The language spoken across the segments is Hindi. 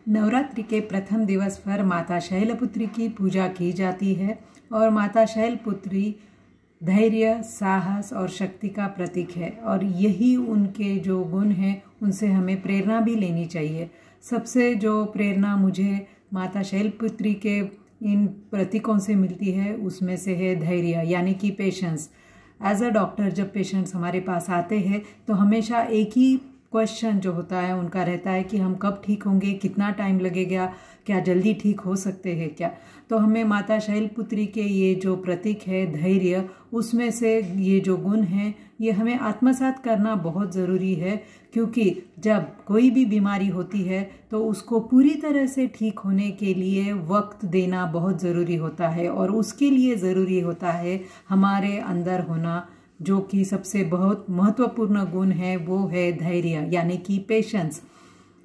नवरात्रि के प्रथम दिवस पर माता शैलपुत्री की पूजा की जाती है और माता शैलपुत्री धैर्य, साहस और शक्ति का प्रतीक है और यही उनके जो गुण हैं उनसे हमें प्रेरणा भी लेनी चाहिए। सबसे जो प्रेरणा मुझे माता शैलपुत्री के इन प्रतीकों से मिलती है उसमें से है धैर्य, यानी कि पेशेंस। एज अ डॉक्टर जब पेशेंट्स हमारे पास आते हैं तो हमेशा एक ही क्वेश्चन जो होता है उनका रहता है कि हम कब ठीक होंगे, कितना टाइम लगेगा, क्या जल्दी ठीक हो सकते हैं क्या। तो हमें माता शैलपुत्री के ये जो प्रतीक है धैर्य, उसमें से ये जो गुण हैं ये हमें आत्मसात करना बहुत ज़रूरी है, क्योंकि जब कोई भी बीमारी होती है तो उसको पूरी तरह से ठीक होने के लिए वक्त देना बहुत ज़रूरी होता है और उसके लिए ज़रूरी होता है हमारे अंदर होना जो कि सबसे बहुत महत्वपूर्ण गुण है, वो है धैर्य यानी कि पेशेंस।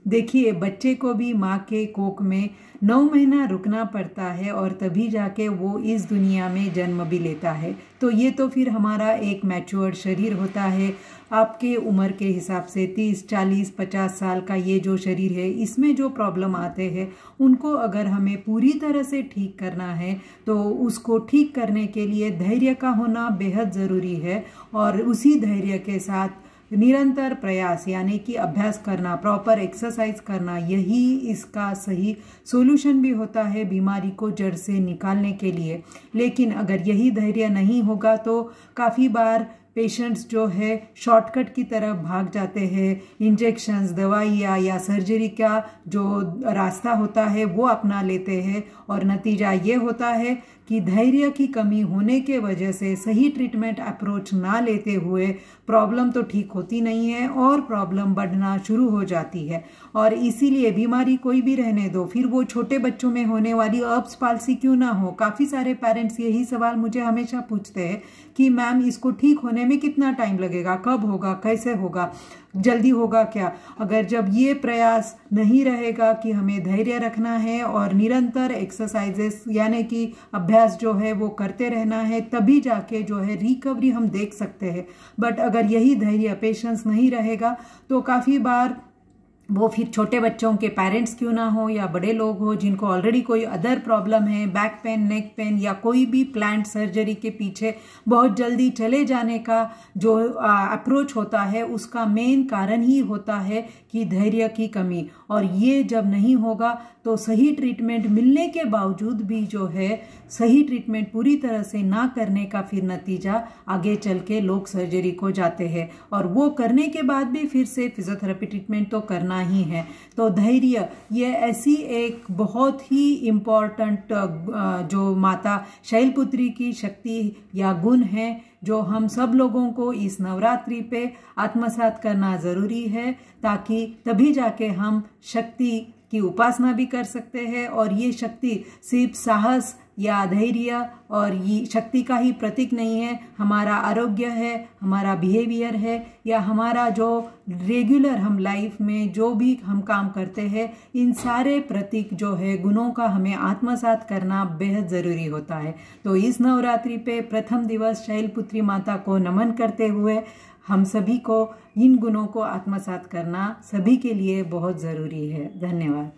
देखिए, बच्चे को भी माँ के कोख में 9 महीना रुकना पड़ता है और तभी जाके वो इस दुनिया में जन्म भी लेता है। तो ये तो फिर हमारा एक मैच्योर्ड शरीर होता है। आपके उम्र के हिसाब से 30, 40, 50 साल का ये जो शरीर है, इसमें जो प्रॉब्लम आते हैं उनको अगर हमें पूरी तरह से ठीक करना है तो उसको ठीक करने के लिए धैर्य का होना बेहद ज़रूरी है और उसी धैर्य के साथ निरंतर प्रयास यानी कि अभ्यास करना, प्रॉपर एक्सरसाइज करना, यही इसका सही सॉल्यूशन भी होता है बीमारी को जड़ से निकालने के लिए। लेकिन अगर यही धैर्य नहीं होगा तो काफ़ी बार पेशेंट्स जो है शॉर्टकट की तरफ भाग जाते हैं। इंजेक्शंस, दवाइयाँ या सर्जरी का जो रास्ता होता है वो अपना लेते हैं और नतीजा ये होता है कि धैर्य की कमी होने के वजह से सही ट्रीटमेंट अप्रोच ना लेते हुए प्रॉब्लम तो ठीक होती नहीं है और प्रॉब्लम बढ़ना शुरू हो जाती है। और इसीलिए बीमारी कोई भी रहने दो, फिर वो छोटे बच्चों में होने वाली अर्ब्स पाल्सी क्यों ना हो, काफ़ी सारे पेरेंट्स यही सवाल मुझे हमेशा पूछते हैं कि मैम इसको ठीक होने में कितना टाइम लगेगा, कब होगा, कैसे होगा, जल्दी होगा क्या। अगर जब ये प्रयास नहीं रहेगा कि हमें धैर्य रखना है और निरंतर एक्सरसाइजेस यानी कि अभ्यास जो है वो करते रहना है, तभी जाके जो है रिकवरी हम देख सकते हैं। बट अगर यही धैर्य, पेशेंस नहीं रहेगा तो काफ़ी बार वो फिर छोटे बच्चों के पेरेंट्स क्यों ना हो या बड़े लोग हो जिनको ऑलरेडी कोई अदर प्रॉब्लम है, बैक पेन, नेक पेन या कोई भी प्लांट सर्जरी के पीछे बहुत जल्दी चले जाने का जो अप्रोच होता है, उसका मेन कारण ही होता है कि धैर्य की कमी। और ये जब नहीं होगा तो सही ट्रीटमेंट मिलने के बावजूद भी जो है सही ट्रीटमेंट पूरी तरह से ना करने का फिर नतीजा आगे चल के लोग सर्जरी को जाते हैं और वो करने के बाद भी फिर से फिजियोथेरेपी ट्रीटमेंट तो करना ही है। तो धैर्य ये ऐसी एक बहुत ही इम्पॉर्टेंट जो माता शैलपुत्री की शक्ति या गुण है जो हम सब लोगों को इस नवरात्रि पे आत्मसात करना ज़रूरी है, ताकि तभी जाके हम शक्ति की उपासना भी कर सकते हैं। और ये शक्ति सिर्फ साहस या धैर्य और ये शक्ति का ही प्रतीक नहीं है, हमारा आरोग्य है, हमारा बिहेवियर है या हमारा जो रेगुलर हम लाइफ में जो भी हम काम करते हैं, इन सारे प्रतीक जो है गुणों का हमें आत्मसात करना बेहद ज़रूरी होता है। तो इस नवरात्रि पे प्रथम दिवस शैलपुत्री माता को नमन करते हुए हम सभी को इन गुणों को आत्मसात करना सभी के लिए बहुत ज़रूरी है। धन्यवाद।